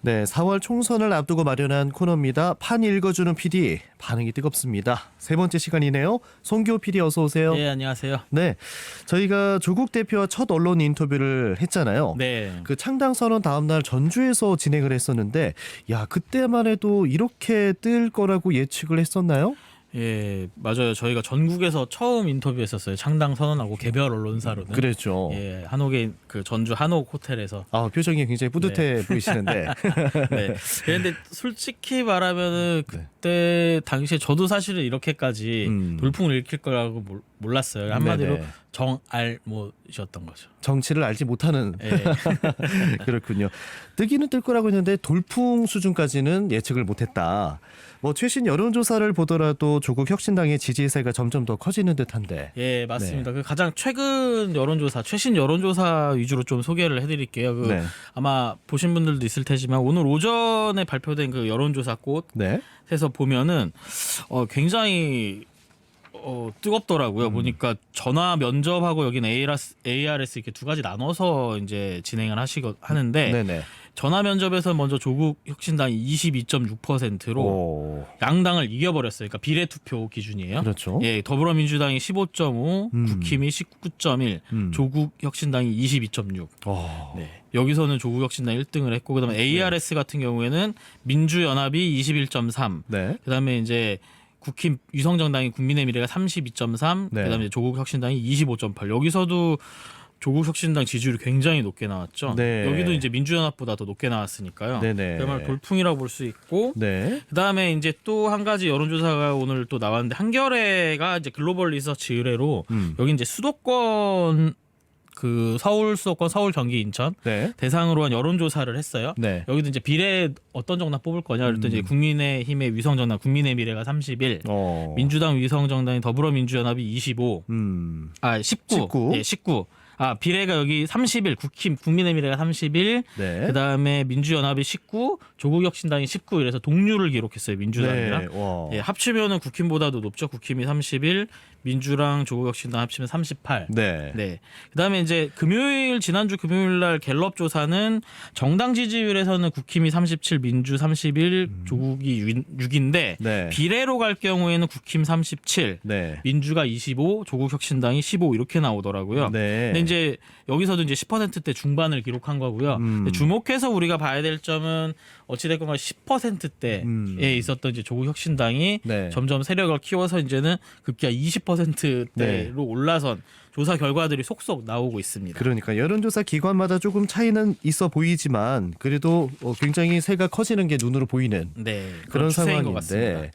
네, 4월 총선을 앞두고 마련한 코너입니다. 판 읽어주는 PD, 반응이 뜨겁습니다. 세 번째 시간이네요. 송기호 PD 어서 오세요. 네, 안녕하세요. 네, 저희가 조국 대표와 첫 언론 인터뷰를 했잖아요. 네. 그 창당 선언 다음 날 전주에서 진행을 했었는데, 야 그때만 해도 이렇게 뜰 거라고 예측을 했었나요? 예, 맞아요. 저희가 전국에서 처음 인터뷰했었어요. 창당 선언하고 개별 언론사로는. 그랬죠. 예, 한옥의 그 전주 한옥 호텔에서. 아 표정이 굉장히 뿌듯해 보이시는데. 네. 그런데 솔직히 말하면은 그때 당시에 저도 사실은 이렇게까지 돌풍을 일으킬 거라고 몰랐어요. 한마디로 네네. 정알못이었던 거죠. 정치를 알지 못하는 예. 그렇군요. 뜨기는 뜰 거라고 했는데 돌풍 수준까지는 예측을 못했다. 뭐 최신 여론조사를 보더라도 조국 혁신당의 지지세가 점점 더 커지는 듯한데. 예, 맞습니다. 그 가장 최근 여론조사, 최신 여론조사 위주로 좀 소개를 해드릴게요. 그 네. 아마 보신 분들도 있을 테지만 오늘 오전에 발표된 그 여론조사 네. 곳에서 보면은 굉장히 뜨겁더라고요. 보니까 전화 면접하고 여기는 ARS 이렇게 두 가지 나눠서 이제 진행을 하는데 네네. 전화 면접에서 먼저 조국 혁신당이 22.6%로 오. 양당을 이겨버렸어요. 그러니까 비례 투표 기준이에요. 그렇죠. 예, 더불어민주당이 15.5, 음. 국힘이 19.1, 조국 혁신당이 22.6. 어. 네. 여기서는 조국 혁신당 1등을 했고 그다음에 ARS 같은 경우에는 민주연합이 21.3. 네. 그다음에 이제 국힘 위성정당이 국민의미래가 32.3. 네. 그다음에 이제 조국 혁신당이 25.8. 여기서도 조국 혁신당 지지율이 굉장히 높게 나왔죠. 네. 여기도 이제 민주연합보다 더 높게 나왔으니까요. 네네. 그야말로 돌풍이라고 볼 수 있고. 네. 그다음에 이제 또 한 가지 여론조사가 오늘 또 나왔는데 한겨레가 이제 글로벌 리서치 의뢰로 여기 이제 수도권 그 서울 수도권 서울 경기 인천 네. 대상으로 한 여론조사를 했어요. 네. 여기도 이제 비례 어떤 정당 뽑을 거냐 그랬더니 이제 국민의힘의 위성정당 국민의 미래가 31, 민주당 위성정당인 더불어민주연합이 25, 19, 19. 예, 19. 아 비례가 여기 31, 국힘 국민의 미래가 31, 네. 그다음에 민주연합이 19, 조국혁신당이 19 이래서 동률을 기록했어요 민주당이랑. 네. 와. 예, 합치면은 국힘보다도 높죠. 국힘이 31, 민주랑 조국혁신당 합치면 38. 네. 네. 그다음에 이제 지난주 금요일 날 갤럽 조사는 정당 지지율에서는 국힘이 37, 민주 31, 조국이 6인데 네. 비례로 갈 경우에는 국힘 37, 네. 민주가 25, 조국혁신당이 15 이렇게 나오더라고요. 네. 근데 이제 여기서도 이제 10%대 중반을 기록한 거고요. 근데 주목해서 우리가 봐야 될 점은 어찌됐건 10%대에 있었던 이제 조국 혁신당이 네. 점점 세력을 키워서 이제는 급기야 20%대로 네. 올라선 조사 결과들이 속속 나오고 있습니다. 그러니까 여론조사 기관마다 조금 차이는 있어 보이지만 그래도 굉장히 세가 커지는 게 눈으로 보이는 네, 그런 추세인 것 같습니다. 상황인데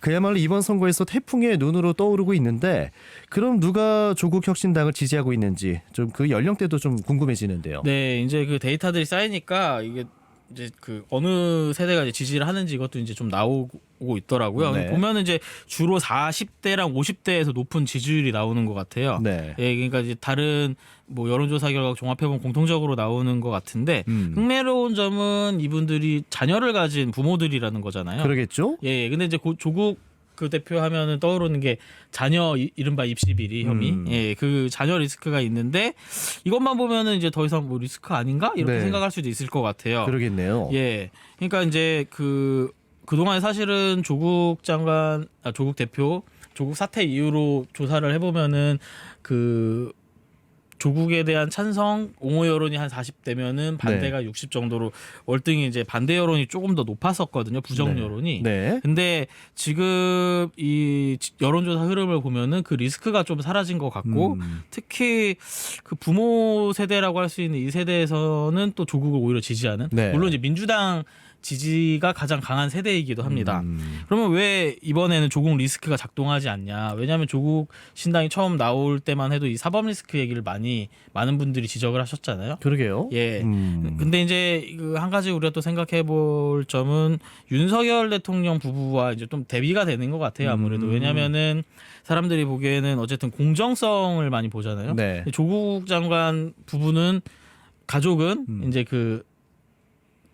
그야말로 이번 선거에서 태풍의 눈으로 떠오르고 있는데 그럼 누가 조국 혁신당을 지지하고 있는지 좀 그 연령대도 좀 궁금해지는데요. 네, 이제 그 데이터들이 쌓이니까 이게 이제 그 어느 세대가 이제 지지를 하는지 이것도 이제 좀 나오고 있더라고요. 네. 보면은 이제 주로 40대랑 50대에서 높은 지지율이 나오는 것 같아요. 네. 예, 그러니까 이제 다른 뭐 여론조사 결과 종합해보면 공통적으로 나오는 것 같은데 흥미로운 점은 이분들이 자녀를 가진 부모들이라는 거잖아요. 그러겠죠? 예, 근데 이제 조국 그 대표하면은 떠오르는 게 자녀 이른바 입시 비리 혐의, 예, 그 자녀 리스크가 있는데 이것만 보면은 이제 더 이상 뭐 리스크 아닌가 이렇게 네. 생각할 수도 있을 것 같아요. 그러겠네요. 예, 그러니까 이제 그동안 사실은 조국 대표 조국 사태 이후로 조사를 해보면은 조국에 대한 찬성 옹호 여론이 한 40대면은 반대가 60 정도로 월등히 이제 반대 여론이 조금 더 높았었거든요. 부정 여론이. 네. 근데 지금 이 여론조사 흐름을 보면은 그 리스크가 좀 사라진 것 같고 특히 그 부모 세대라고 할 수 있는 이 세대에서는 또 조국을 오히려 지지하는 네. 물론 이제 민주당 지지가 가장 강한 세대이기도 합니다. 그러면 왜 이번에는 조국 리스크가 작동하지 않냐? 왜냐하면 조국 신당이 처음 나올 때만 해도 이 사법 리스크 얘기를 많은 분들이 지적을 하셨잖아요. 그러게요. 예. 근데 이제 그 한 가지 우리가 또 생각해 볼 점은 윤석열 대통령 부부와 이제 좀 대비가 되는 것 같아요. 아무래도 왜냐면은 사람들이 보기에는 어쨌든 공정성을 많이 보잖아요. 네. 조국 장관 부부는 가족은 이제 그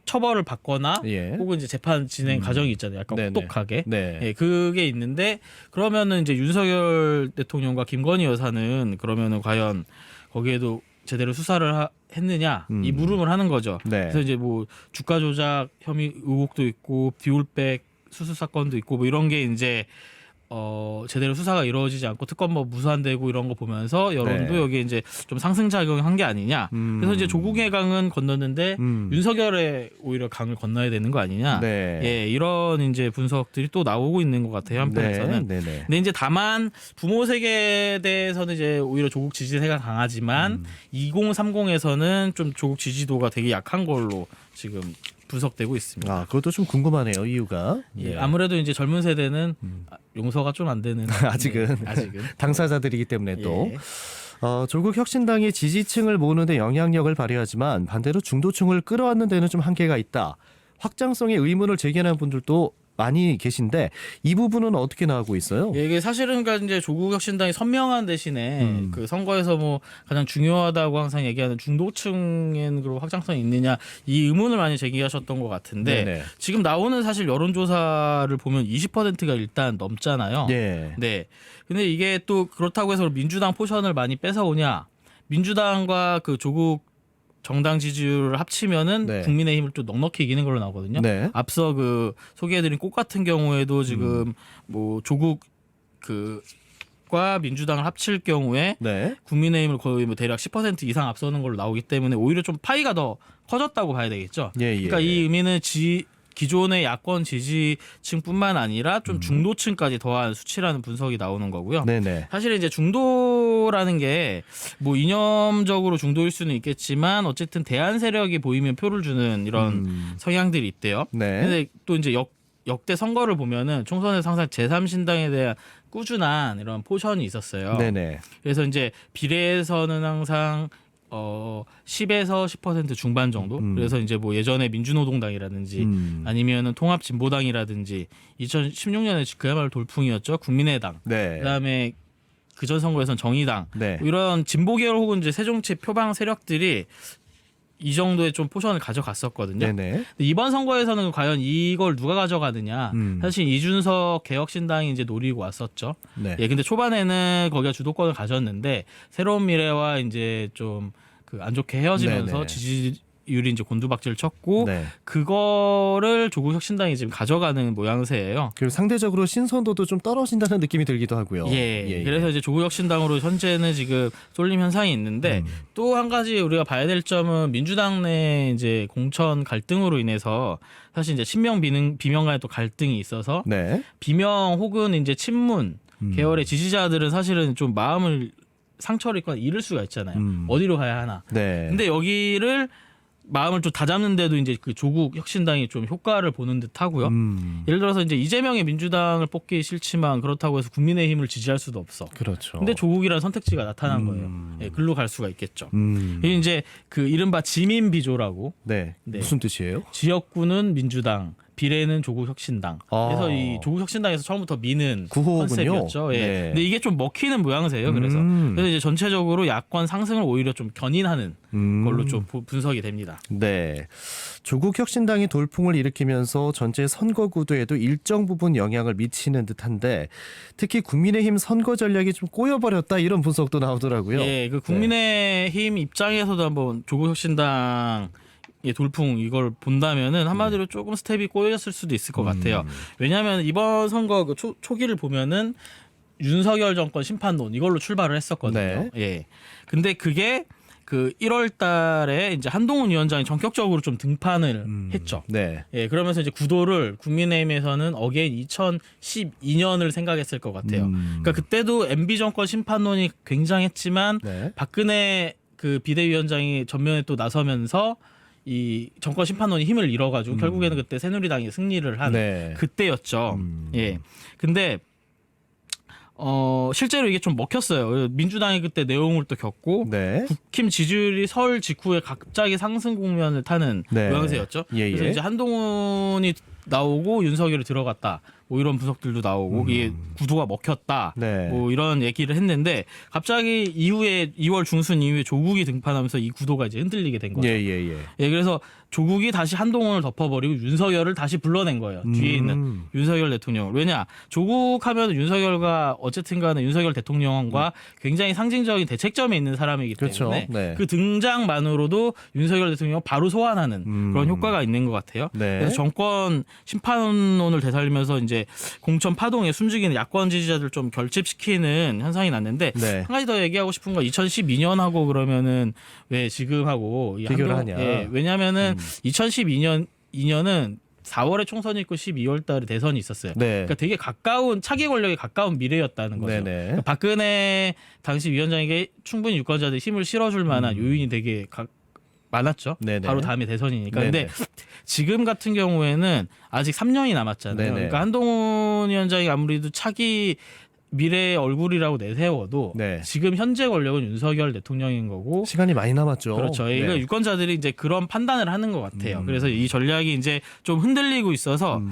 처벌을 받거나 예. 혹은 이제 재판 진행 과정이 있잖아요. 약간 네네. 혹독하게. 네. 예, 그게 있는데 그러면은 이제 윤석열 대통령과 김건희 여사는 그러면은 과연 거기에도 제대로 수사를 했느냐 이 물음을 하는 거죠. 네. 그래서 이제 뭐 주가 조작 혐의 의혹도 있고 비올백 수수 사건도 있고 뭐 이런 게 이제 제대로 수사가 이루어지지 않고 특검 무산되고 이런 거 보면서 여론도 네. 여기 이제 좀 상승작용한 게 아니냐. 그래서 이제 조국의 강은 건넜는데 윤석열의 오히려 강을 건너야 되는 거 아니냐. 네. 예, 이런 이제 분석들이 또 나오고 있는 것 같아요. 한편에서는. 네. 네. 근데 이제 다만 부모 세계에 대해서는 이제 오히려 조국 지지세가 강하지만 2030에서는 좀 조국 지지도가 되게 약한 걸로 지금 분석되고 있습니다. 아, 그것도 좀 궁금하네요. 이유가. 예, 아무래도 이제 젊은 세대는 용서가 좀 안 되는 아직은 당사자들이기 때문에 또. 예. 조국 혁신당이 지지층을 모으는데 영향력을 발휘하지만 반대로 중도층을 끌어안는 데는 좀 한계가 있다. 확장성의 의문을 제기하는 분들도 많이 계신데 이 부분은 어떻게 나오고 있어요? 예, 이게 사실은 그러니까 이제 조국 혁신당이 선명한 대신에 그 선거에서 뭐 가장 중요하다고 항상 얘기하는 중도층엔 그리고 확장성이 있느냐 이 의문을 많이 제기하셨던 것 같은데 네네. 지금 나오는 사실 여론조사를 보면 20%가 일단 넘잖아요. 예. 네. 근데 이게 또 그렇다고 해서 민주당 포션을 많이 뺏어오냐? 민주당과 그 조국 정당 지지율을 합치면은 네. 국민의힘을 또 넉넉히 이기는 걸로 나오거든요. 네. 앞서 그 소개해드린 꽃 같은 경우에도 지금 뭐 조국 그과 민주당을 합칠 경우에 네. 국민의힘을 거의 뭐 대략 10% 이상 앞서는 걸로 나오기 때문에 오히려 좀 파이가 더 커졌다고 봐야 되겠죠. 예, 예. 그러니까 이 의미는 기존의 야권 지지층뿐만 아니라 좀 중도층까지 더한 수치라는 분석이 나오는 거고요. 네네. 사실 이제 중도라는 게 뭐 이념적으로 중도일 수는 있겠지만 어쨌든 대안 세력이 보이면 표를 주는 이런 성향들이 있대요. 네. 근데 또 이제 역대 선거를 보면은 총선에서 항상 제3신당에 대한 꾸준한 이런 포션이 있었어요. 네네. 그래서 이제 비례에서는 항상 10에서 10% 중반 정도. 그래서 이제 뭐 예전에 민주노동당이라든지 아니면은 통합진보당이라든지 2016년에 그야말로 돌풍이었죠. 국민의당. 네. 그다음에 그전 선거에서는 정의당. 네. 이런 진보 계열 혹은 이제 새정치 표방 세력들이 이 정도의 좀 포션을 가져갔었거든요. 네네. 근데 이번 선거에서는 과연 이걸 누가 가져가느냐. 사실 이준석 개혁신당이 이제 노리고 왔었죠. 네. 예, 근데 초반에는 거기가 주도권을 가졌는데 새로운 미래와 이제 좀 그 안 좋게 헤어지면서 네네. 지지율이 이제 곤두박질 쳤고 네. 그거를 조국 혁신당이 지금 가져가는 모양새예요. 그리고 상대적으로 신선도도 좀 떨어진다는 느낌이 들기도 하고요. 예. 그래서 이제 조국 혁신당으로 현재는 지금 쏠림 현상이 있는데 또 한 가지 우리가 봐야 될 점은 민주당 내 이제 공천 갈등으로 인해서 사실 이제 친명 비명 간의 또 갈등이 있어서 네. 비명 혹은 이제 친문 계열의 지지자들은 사실은 좀 마음을 상처를 입거나 잃을 수가 있잖아요. 어디로 가야 하나. 네. 근데 여기를 마음을 좀 다잡는데도 이제 그 조국 혁신당이 좀 효과를 보는 듯 하고요. 예를 들어서 이제 이재명의 민주당을 뽑기 싫지만 그렇다고 해서 국민의힘을 지지할 수도 없어. 그렇죠. 근데 조국이라는 선택지가 나타난 거예요. 예, 글로 갈 수가 있겠죠. 음. 이제 그 이른바 지민 비조라고 네. 네. 무슨 뜻이에요? 지역구는 민주당, 비례는 조국 혁신당. 그래서 이 조국 혁신당에서 처음부터 미는 구호군요. 컨셉이었죠. 예. 네. 근데 이게 좀 먹히는 모양새예요. 그래서 이제 전체적으로 야권 상승을 오히려 좀 견인하는 걸로 좀 분석이 됩니다. 네. 조국 혁신당이 돌풍을 일으키면서 전체 선거 구도에도 일정 부분 영향을 미치는 듯한데 특히 국민의힘 선거 전략이 좀 꼬여버렸다 이런 분석도 나오더라고요. 예, 그 국민의힘 입장에서도 한번 조국 혁신당 돌풍 이걸 본다면은 한마디로 조금 스텝이 꼬여졌을 수도 있을 것 같아요. 왜냐하면 이번 선거 그 초기를 보면은 윤석열 정권 심판론 이걸로 출발을 했었거든요. 네. 예. 근데 그게 그 1월 달에 이제 한동훈 위원장이 전격적으로 좀 등판을 했죠. 네. 예, 그러면서 이제 구도를 국민의힘에서는 어게인 2012년을 생각했을 것 같아요. 그러니까 그때도 MB 정권 심판론이 굉장했지만 네. 박근혜 그 비대위원장이 전면에 또 나서면서 이 정권 심판론이 힘을 잃어가지고 결국에는 그때 새누리당이 승리를 한 네. 그때였죠. 예. 근데 실제로 이게 좀 먹혔어요. 민주당이 그때 내용을 또 겪고 네. 국힘 지지율이 설 직후에 갑자기 상승 국면을 타는 네. 모양새였죠. 예, 그래서 예. 이제 한동훈이 나오고 윤석열이 들어갔다. 뭐 이런 분석들도 나오고 이게 구도가 먹혔다. 네. 뭐 이런 얘기를 했는데 갑자기 이후에 2월 중순 이후에 조국이 등판하면서 이 구도가 이제 흔들리게 된 거죠. 예. 예, 그래서 조국이 다시 한동훈을 덮어버리고 윤석열을 다시 불러낸 거예요. 뒤에 있는 윤석열 대통령을. 왜냐? 조국하면 윤석열과 어쨌든 간에 윤석열 대통령과 굉장히 상징적인 대책점에 있는 사람이기 그렇죠. 때문에 네. 그 등장만으로도 윤석열 대통령을 바로 소환하는 그런 효과가 있는 것 같아요. 네. 그래서 정권 심판론을 되살리면서 이제 공천 파동에 숨죽이는 야권 지지자들 좀 결집시키는 현상이 났는데 네. 한 가지 더 얘기하고 싶은 건 2012년하고 그러면은 왜 지금하고 비교를 하냐. 왜냐하면은 2012년은 4월에 총선이 있고 12월 달에 대선이 있었어요. 네. 그러니까 되게 가까운 차기 권력에 가까운 미래였다는 거죠. 네네. 그러니까 박근혜 당시 위원장에게 충분히 유권자들이 힘을 실어줄 만한 요인이 되게 많았죠. 네네. 바로 다음에 대선이니까. 네네. 근데 지금 같은 경우에는 아직 3년이 남았잖아요. 네네. 그러니까 한동훈 위원장이 아무래도 차기 미래의 얼굴이라고 내세워도 네. 지금 현재 권력은 윤석열 대통령인 거고 시간이 많이 남았죠. 그렇죠. 네. 이거 유권자들이 이제 그런 판단을 하는 것 같아요. 그래서 이 전략이 이제 좀 흔들리고 있어서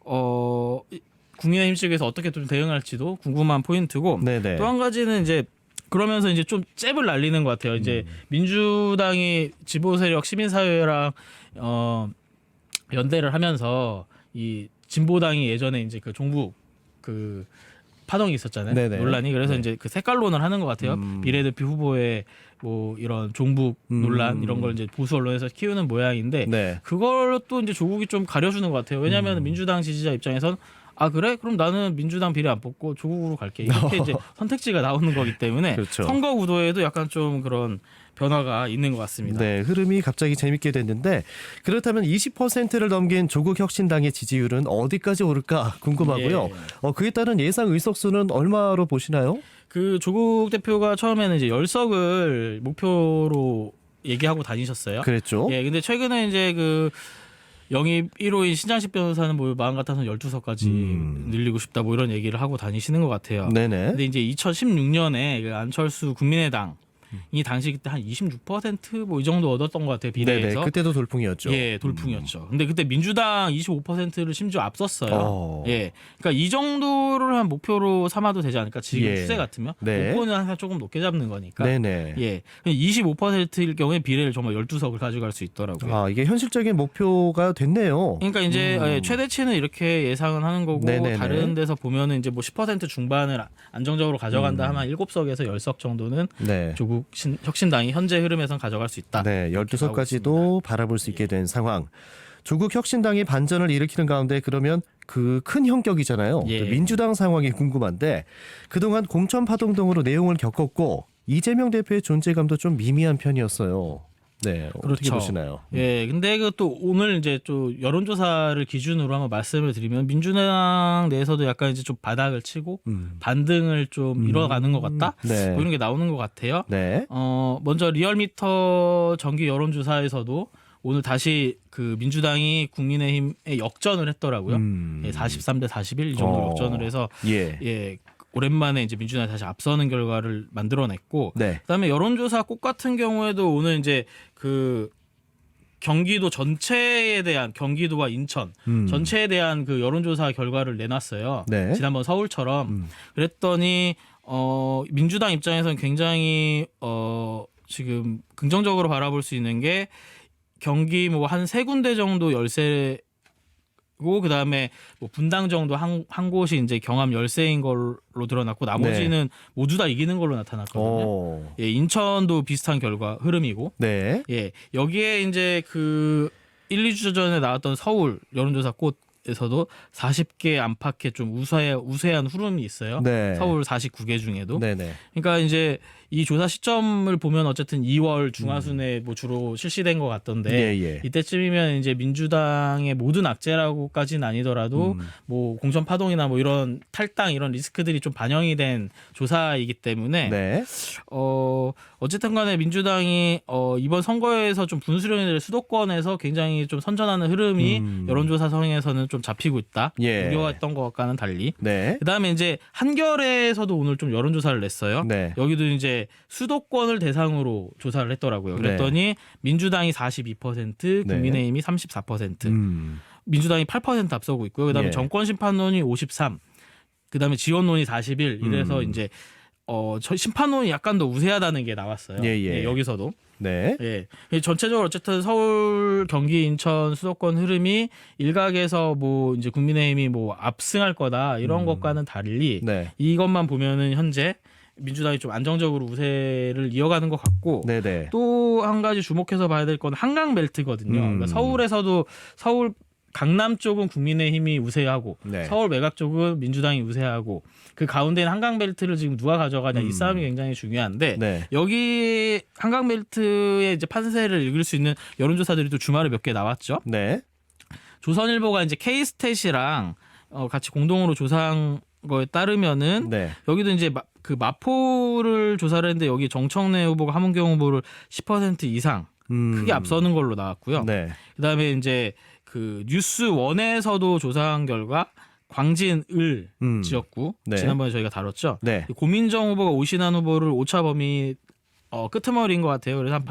국민의힘 측에서 어떻게 좀 대응할지도 궁금한 포인트고 네네. 또 한 가지는 이제 그러면서 이제 좀 잽을 날리는 것 같아요. 이제 민주당이 지보 세력 시민사회랑 연대를 하면서 이 진보당이 예전에 이제 그 종북 그 파동이 있었잖아요. 네네. 논란이. 그래서 네. 이제 그 색깔론을 하는 것 같아요. 비례대표 후보의 뭐 이런 종북 논란 이런 걸 이제 보수 언론에서 키우는 모양인데 네. 그걸 또 이제 조국이 좀 가려주는 것 같아요. 왜냐하면 민주당 지지자 입장에선 아 그래? 그럼 나는 민주당 비례 안 뽑고 조국으로 갈게. 이렇게 이제 선택지가 나오는 거기 때문에 그렇죠. 선거 구도에도 약간 좀 그런 변화가 있는 것 같습니다. 네, 흐름이 갑자기 재밌게 됐는데 그렇다면 20%를 넘긴 조국 혁신당의 지지율은 어디까지 오를까 궁금하고요. 예. 그에 따른 예상 의석수는 얼마로 보시나요? 그 조국 대표가 처음에는 이제 10석을 목표로 얘기하고 다니셨어요. 그랬죠. 예, 근데 최근에 이제 그 영입 1호인 신장식 변호사는 뭐 마음 같아서 12석까지 늘리고 싶다 뭐 이런 얘기를 하고 다니시는 것 같아요. 네네. 근데 이제 2016년에 그 안철수 국민의당 이 당시 그때 한 26%뭐 이 정도 얻었던 것 같아요. 비례에서. 네네. 그때도 돌풍이었죠. 예, 돌풍이었죠. 근데 그때 민주당 25%를 심지어 앞섰어요. 예. 그러니까 이 정도를 한 목표로 삼아도 되지 않을까? 지금 예. 추세 같으면. 네. 목표는 항상 조금 높게 잡는 거니까. 네네. 예. 25%일 경우에 비례를 정말 12석을 가져갈 수 있더라고요. 아, 이게 현실적인 목표가 됐네요. 그러니까 이제 예, 최대치는 이렇게 예상은 하는 거고 네네네. 다른 데서 보면은 이제 뭐 10% 중반을 안정적으로 가져간다 하면 7석에서 10석 정도는 네. 조국 혁신당이 현재 흐름에선 가져갈 수 있다. 네, 12석까지도 바라볼 수 있게 된 상황. 조국 혁신당이 반전을 일으키는 가운데 그러면 그 큰 형격이잖아요. 예. 그 민주당 상황이 궁금한데 그동안 공천 파동 등으로 내용을 겪었고 이재명 대표의 존재감도 좀 미미한 편이었어요. 네, 어떻게 그렇죠. 보시나요? 예, 근데 그 또 오늘 이제 또 여론조사를 기준으로 한번 말씀을 드리면 민주당 내에서도 약간 이제 좀 바닥을 치고 반등을 좀 이뤄가는 것 같다. 네. 뭐 이런 게 나오는 것 같아요. 네. 먼저 리얼미터 정기 여론조사에서도 오늘 다시 그 민주당이 국민의힘에 역전을 했더라고요. 예, 43대 41 이 정도 역전을 해서 예. 오랜만에 이제 민주당이 다시 앞서는 결과를 만들어냈고 네. 그다음에 여론조사 꽃 같은 경우에도 오늘 이제 그 경기도 전체에 대한 경기도와 인천 전체에 대한 그 여론조사 결과를 내놨어요. 네. 지난번 서울처럼 그랬더니 민주당 입장에서는 굉장히 지금 긍정적으로 바라볼 수 있는 게 경기 뭐 한 3군데 정도 열세고 그다음에 뭐 분당 정도 한 곳이 이제 경남 열세인 걸로 드러났고 나머지는 모두 다 이기는 걸로 나타났거든요. 예, 인천도 비슷한 결과 흐름이고. 네. 예. 여기에 이제 그 1, 2주 전에 나왔던 서울 여론조사 꽃에서도 40개 안팎의 좀 우세한 흐름이 있어요. 네. 서울 49개 중에도. 네네. 그러니까 이제 이 조사 시점을 보면 어쨌든 2월 중하순에 뭐 주로 실시된 것 같던데 예. 이때쯤이면 이제 민주당의 모든 악재라고까지는 아니더라도 뭐 공천 파동이나 뭐 이런 탈당 이런 리스크들이 좀 반영이 된 조사이기 때문에 네. 어쨌든 간에 민주당이 이번 선거에서 좀 분수령이 될 수도권에서 굉장히 좀 선전하는 흐름이 여론조사 성에서는 좀 잡히고 있다. 예. 우려했던 것과는 달리. 네. 그다음에 이제 한겨레에서도 오늘 좀 여론조사를 냈어요. 네. 여기도 이제 수도권을 대상으로 조사를 했더라고요. 그랬더니 민주당이 42%, 국민의힘이 34%, 민주당이 8% 앞서고 있고요. 그다음에 정권심판론이 53, 그다음에 지원론이 41. 이래서 이제 저 심판론이 약간 더 우세하다는 게 나왔어요. 예. 여기서도. 네. 전체적으로 어쨌든 서울, 경기, 인천 수도권 흐름이 일각에서 뭐 이제 국민의힘이 뭐 압승할 거다 이런 것과는 달리 네. 이것만 보면은 현재 민주당이 좀 안정적으로 우세를 이어가는 것 같고 네네. 또 한 가지 주목해서 봐야 될 건 한강 벨트거든요. 그러니까 서울에서도 서울 강남 쪽은 국민의힘이 우세하고 네. 서울 외곽 쪽은 민주당이 우세하고 그 가운데는 한강 벨트를 지금 누가 가져가냐 이 싸움이 굉장히 중요한데 네. 여기 한강 벨트의 이제 판세를 읽을 수 있는 여론조사들이 또 주말에 몇 개 나왔죠. 네. 조선일보가 이제 K스탯이랑 같이 공동으로 조사한 거에 따르면은 네. 여기도 이제 그 마포를 조사를 했는데 여기 정청래 후보가 함은경 후보를 10% 이상 크게 앞서는 걸로 나왔고요. 네. 그다음에 이제 그 뉴스원에서도 조사한 결과 광진을 지역구 네. 지난번에 저희가 다뤘죠. 네. 고민정 후보가 오신환 후보를 오차 범위 끄트머리인 것 같아요. 그래서 한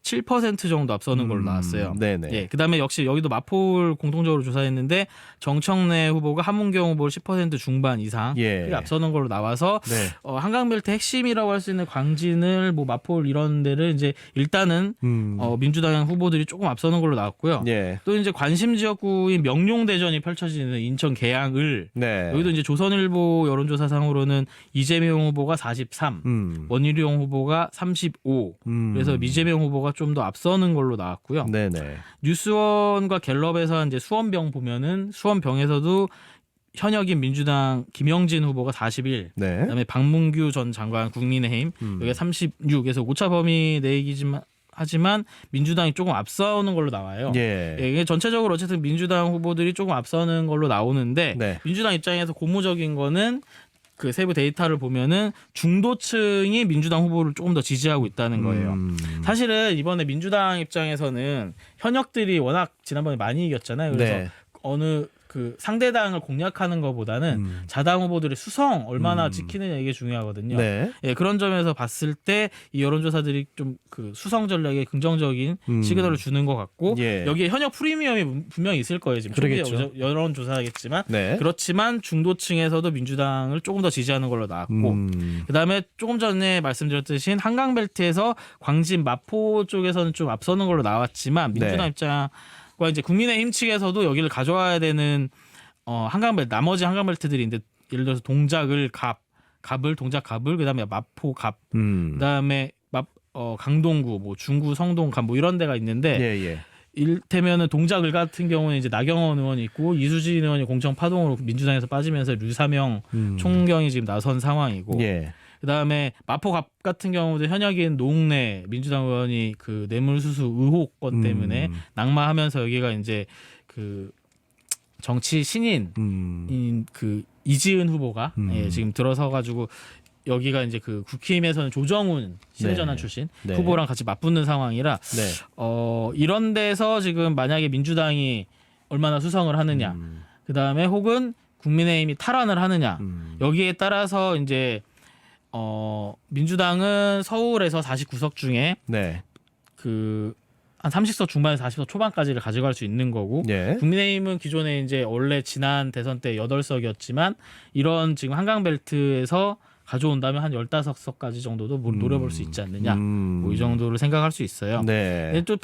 7% 정도 앞서는 걸로 나왔어요. 네네. 예, 그다음에 역시 여기도 마포를 공통적으로 조사했는데 정청래 후보가 함은경 후보를 10% 중반 이상 예. 앞서는 걸로 나와서 네. 한강벨트 핵심이라고 할 수 있는 광진을 뭐 마포를 이런 데를 이제 일단은 민주당 후보들이 조금 앞서는 걸로 나왔고요. 예. 또 이제 관심 지역구인 명룡대전이 펼쳐지는 인천 계양을 네. 여기도 이제 조선일보 여론조사상으로는 이재명 후보가 43, 원희룡 후보가 35. 그래서 이재명 후보가 좀 더 앞서는 걸로 나왔고요. 네네. 뉴스원과 갤럽에서 이제 수원병 보면은 수원병에서도 현역인 민주당 김영진 후보가 41. 네. 그다음에 박문규 전 장관 국민의힘 여기가 36에서 오차 범위 내기지만 하지만 민주당이 조금 앞서는 걸로 나와요. 예. 이게 전체적으로 어쨌든 민주당 후보들이 조금 앞서는 걸로 나오는데 네. 민주당 입장에서 고무적인 거는 그 세부 데이터를 보면은 중도층이 민주당 후보를 조금 더 지지하고 있다는 거예요. 사실은 이번에 민주당 입장에서는 현역들이 워낙 지난번에 많이 이겼잖아요. 그래서 네. 어느 그 상대당을 공략하는 것보다는 자당 후보들의 수성 얼마나 지키느냐 이게 중요하거든요. 네. 예, 그런 점에서 봤을 때 이 여론조사들이 좀 그 수성 전략에 긍정적인 시그널을 주는 것 같고 예. 여기에 현역 프리미엄이 분명히 있을 거예요. 지금 초기 그러겠죠. 여론조사겠지만 네. 그렇지만 중도층에서도 민주당을 조금 더 지지하는 걸로 나왔고 그다음에 조금 전에 말씀드렸듯이 한강벨트에서 광진 마포 쪽에서는 좀 앞서는 걸로 나왔지만 민주당 네. 입장과 이제 국민의힘 측에서도 여기를 가져와야 되는 한강벨트 나머지 한강벨트들인데 예를 들어서 동작을 갑을 그다음에 마포 그다음에 강동구 뭐 중구 성동 뭐 이런 데가 있는데 예. 일테면은 동작을 같은 경우는 이제 나경원 의원이 있고 이수진 의원이 공천 파동으로 민주당에서 빠지면서 류사명 총경이 지금 나선 상황이고 예. 그다음에 마포갑 같은 경우도 현역인 노웅래 민주당 의원이 그 뇌물수수 의혹 건 때문에 낙마하면서 여기가 이제 그 정치 신인 그 이지은 후보가 지금 들어서 가지고 여기가 이제 그 국힘에서는 조정훈 시대전환 네. 출신 네. 후보랑 같이 맞붙는 상황이라 네. 이런 데서 지금 만약에 민주당이 얼마나 수성을 하느냐 그다음에 혹은 국민의힘이 탈환을 하느냐 여기에 따라서 이제 민주당은 서울에서 49석 중에 네. 그 한 30석 중반에서 40석 초반까지를 가져갈 수 있는 거고 예. 국민의힘은 기존에 이제 원래 지난 대선 때 8석이었지만 이런 지금 한강벨트에서 가져온다면 한 15석까지 정도도 노려볼 수 있지 않느냐 뭐 이 정도를 생각할 수 있어요. 네. 또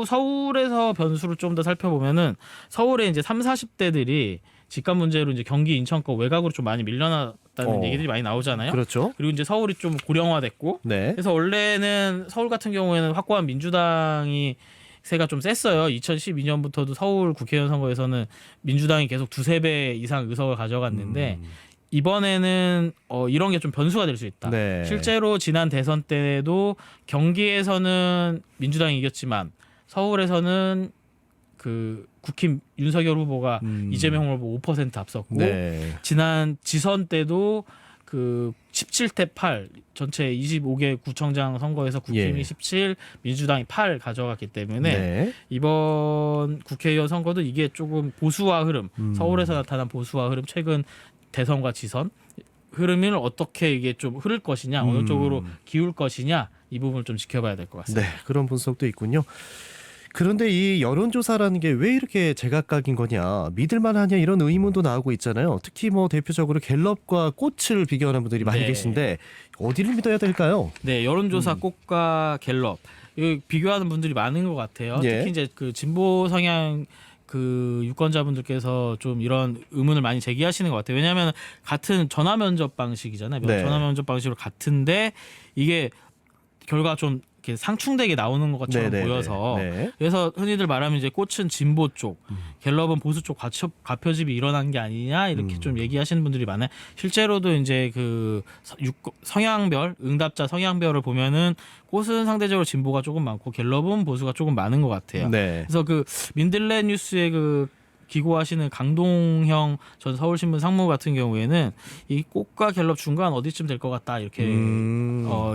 서울에서 변수를 좀 더 살펴보면은 서울에 이제 3, 40대들이 집값 문제로 이제 경기 인천거 외곽으로 좀 많이 밀려났다는 얘기들이 많이 나오잖아요. 그렇죠. 그리고 이제 서울이 좀 고령화됐고 네. 그래서 원래는 서울 같은 경우에는 확고한 민주당이 세가 좀 셌어요. 2012년부터도 서울 국회의원 선거에서는 민주당이 계속 2-3배 이상 의석을 가져갔는데 이번에는 이런 게 좀 변수가 될 수 있다. 네. 실제로 지난 대선 때도 경기에서는 민주당이 이겼지만 서울에서는 그 국힘 윤석열 후보가 이재명 후보 5% 앞섰고 네. 지난 지선 때도 그 17대 8 전체 25개 구청장 선거에서 국힘이 예. 17, 민주당이 8 가져갔기 때문에 네. 이번 국회의원 선거도 이게 조금 보수화 흐름, 서울에서 나타난 보수화 흐름, 최근 대선과 지선 흐름을 어떻게 이게 좀 흐를 것이냐, 어느 쪽으로 기울 것이냐 이 부분을 좀 지켜봐야 될 것 같습니다. 네. 그런 분석도 있군요. 그런데 이 여론조사라는 게 왜 이렇게 제각각인 거냐, 믿을만하냐 이런 의문도 나오고 있잖아요. 특히 뭐 대표적으로 갤럽과 꽃을 비교하는 분들이 많이 네. 계신데 어디를 믿어야 될까요? 네, 여론조사 꽃과 갤럽 이거 비교하는 분들이 많은 것 같아요. 예. 특히 이제 그 진보 성향 그 유권자분들께서 좀 이런 의문을 많이 제기하시는 것 같아요. 왜냐하면 같은 전화 면접 방식이잖아요. 네. 전화 면접 방식으로 같은데 이게 결과 좀 이렇게 상충되게 나오는 것처럼 네네네. 보여서 네. 그래서 흔히들 말하면 이제 꽃은 진보 쪽, 갤럽은 보수 쪽 과표집이 일어난 게 아니냐 이렇게 좀 얘기하시는 분들이 많아요. 실제로도 이제 그 성향별 응답자 성향별을 보면은 꽃은 상대적으로 진보가 조금 많고 갤럽은 보수가 조금 많은 것 같아요. 네. 그래서 그 민들레 뉴스의 그 기고하시는 강동형 전 서울신문 상무 같은 경우에는 이 꽃과 갤럽 중간 어디쯤 될 것 같다 이렇게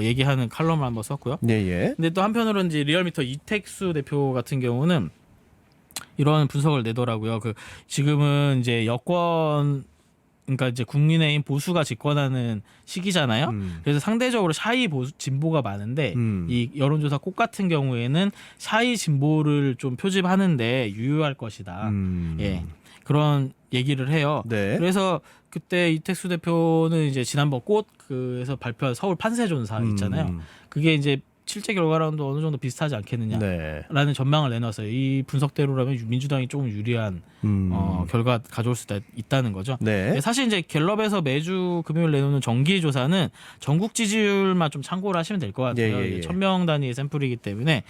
얘기하는 칼럼을 한번 썼고요. 예예. 근데 또 한편으로는 이제 리얼미터 이택수 대표 같은 경우는 이런 분석을 내더라고요. 그 지금은 이제 여권 그러니까 이제 국민의힘 보수가 집권하는 시기잖아요. 그래서 상대적으로 샤이 보수 진보가 많은데 이 여론조사 꽃 같은 경우에는 샤이 진보를 좀 표집하는데 유효할 것이다. 예. 그런 얘기를 해요. 네. 그래서 그때 이택수 대표는 이제 지난번 꽃에서 발표한 서울 판세 조사 있잖아요. 그게 이제 실제 결과랑도 어느 정도 비슷하지 않겠느냐라는 네. 전망을 내놨어요. 이 분석대로라면 민주당이 조금 유리한 결과 가져올 수 있다는 거죠. 네. 사실 이제 갤럽에서 매주 금요일 내놓는 정기 조사는 전국 지지율만 좀 참고를 하시면 될 것 같아요. 예. 1000명 단위의 샘플이기 때문에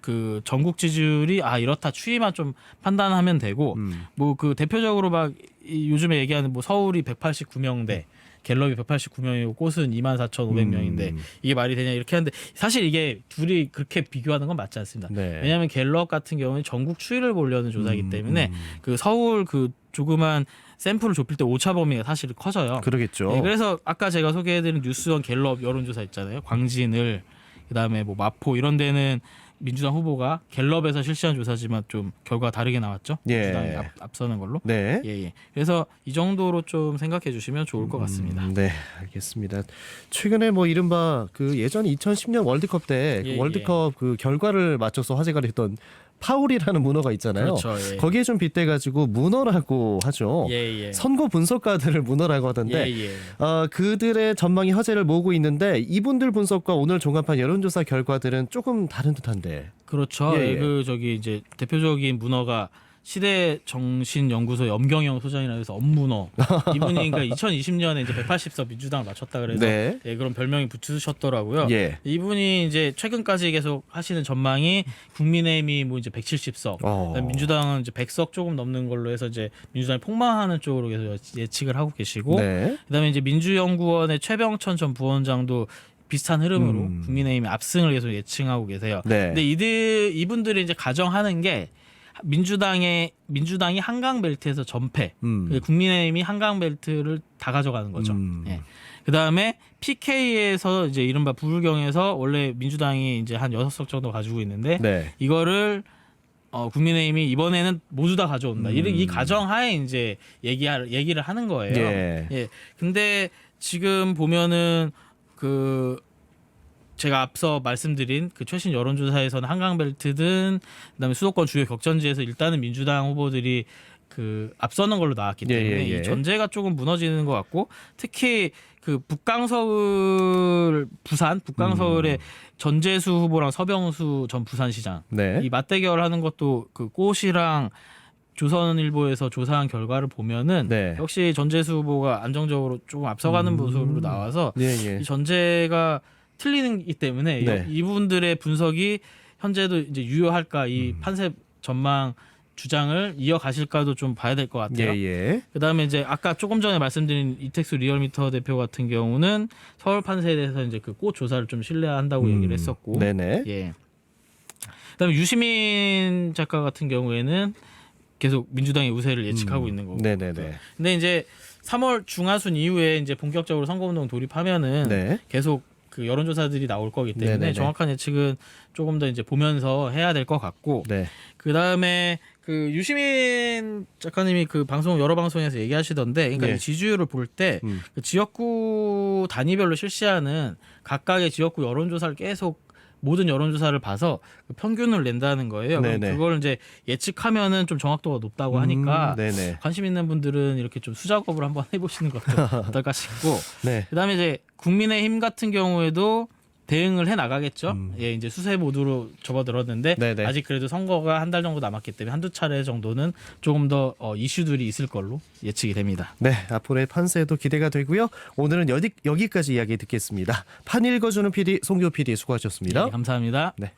그 전국 지지율이 이렇다 추이만 좀 판단하면 되고 뭐 그 대표적으로 막 요즘에 얘기하는 뭐 서울이 189명대 갤럽이 189명이고 꽃은 24,500명인데 이게 말이 되냐 이렇게 하는데 사실 이게 둘이 그렇게 비교하는 건 맞지 않습니다. 네. 왜냐하면 갤럽 같은 경우는 전국 추이를 보려는 조사이기 때문에 그 서울 그 조그만 샘플을 좁힐 때 오차 범위가 사실 커져요. 그러겠죠. 네, 그래서 아까 제가 소개해드린 뉴스원 갤럽 여론조사 있잖아요. 광진을 그다음에 뭐 마포 이런 데는 민주당 후보가 갤럽에서 실시한 조사지만 좀 결과가 다르게 나왔죠. 예. 민주당이 앞서는 걸로. 네. 예. 그래서 이 정도로 좀 생각해 주시면 좋을 것 같습니다. 네, 알겠습니다. 최근에 뭐 이른바 그 예전 2010년 월드컵 때 예, 월드컵 그 결과를 맞춰서 화제가 됐던 파울이라는 문어가 있잖아요. 그렇죠. 예. 거기에 좀 빗대가지고 문어라고 하죠. 예. 선거 분석가들을 문어라고 하던데 예. 그들의 전망이 화제를 모으고 있는데 이분들 분석과 오늘 종합한 여론조사 결과들은 조금 다른 듯한데. 그렇죠. 예. 그 저기 이제 대표적인 문어가 시대정신연구소 염경영 소장이라고 해서 엄문어 이분이 그러니까 2020년에 이제 180석 민주당을 맞췄다 그래서 네. 예, 그런 별명이 붙으셨더라고요. 예. 이분이 이제 최근까지 계속 하시는 전망이 국민의힘이 뭐 이제 170석, 그다음에 민주당은 이제 100석 조금 넘는 걸로 해서 이제 민주당이 폭망하는 쪽으로 계속 예측을 하고 계시고, 네. 그다음에 이제 민주연구원의 최병천 전 부원장도 비슷한 흐름으로 국민의힘이 압승을 계속 예측하고 계세요. 네. 근데 이분들이 이제 가정하는 게 민주당이 한강 벨트에서 전패, 국민의힘이 한강 벨트를 다 가져가는 거죠. 예. 그 다음에 PK에서 이제 이른바 부울경에서 원래 민주당이 이제 한 6석 정도 가지고 있는데 네. 이거를 국민의힘이 이번에는 모두 다 가져온다. 이 가정하에 이제 얘기를 하는 거예요. 예. 근데 지금 보면은 그 제가 앞서 말씀드린 그 최신 여론조사에서는 한강벨트든 그다음에 수도권 주요 격전지에서 일단은 민주당 후보들이 그 앞서는 걸로 나왔기 때문에 이 전제가 조금 무너지는 것 같고, 특히 그 북강서울의 전재수 후보랑 서병수 전 부산시장 네. 이 맞대결하는 것도 그 꽃이랑 조선일보에서 조사한 결과를 보면은 네. 역시 전재수 후보가 안정적으로 조금 앞서가는 모습으로 나와서 이 전제가 틀리기 때문에 네. 이분들의 분석이 현재도 이제 유효할까, 이 판세 전망 주장을 이어가실까도 좀 봐야 될 것 같아요. 그다음에 이제 아까 조금 전에 말씀드린 이택수 리얼미터 대표 같은 경우는 서울 판세에 대해서 이제 그 꽃 조사를 좀 신뢰한다고 얘기를 했었고, 네네. 예. 그다음에 유시민 작가 같은 경우에는 계속 민주당의 우세를 예측하고 있는 거고. 네네네. 근데 이제 3월 중하순 이후에 이제 본격적으로 선거운동 돌입하면은 네. 계속 그 여론조사들이 나올 거기 때문에 네네네. 정확한 예측은 조금 더 이제 보면서 해야 될 것 같고, 네. 그 다음에 그 유시민 작가님이 그 방송 여러 방송에서 얘기하시던데, 그러니까 네. 이 지지율을 볼 때 그 지역구 단위별로 실시하는 각각의 지역구 여론조사를 계속 모든 여론조사를 봐서 그 평균을 낸다는 거예요. 그럼 네네. 그걸 이제 예측하면은 좀 정확도가 높다고 하니까 네네. 관심 있는 분들은 이렇게 좀 수작업을 한번 해보시는 것도 어떨까 싶고, 네. 그다음에 이제 국민의힘 같은 경우에도 대응을 해 나가겠죠. 예, 이제 수세 모드로 접어들었는데 네네. 아직 그래도 선거가 한 달 정도 남았기 때문에 한두 차례 정도는 조금 더 이슈들이 있을 걸로 예측이 됩니다. 네, 앞으로의 판세도 기대가 되고요. 오늘은 여기까지 이야기 듣겠습니다. 판 읽어주는 PD 송교 PD 수고하셨습니다. 예, 감사합니다. 네.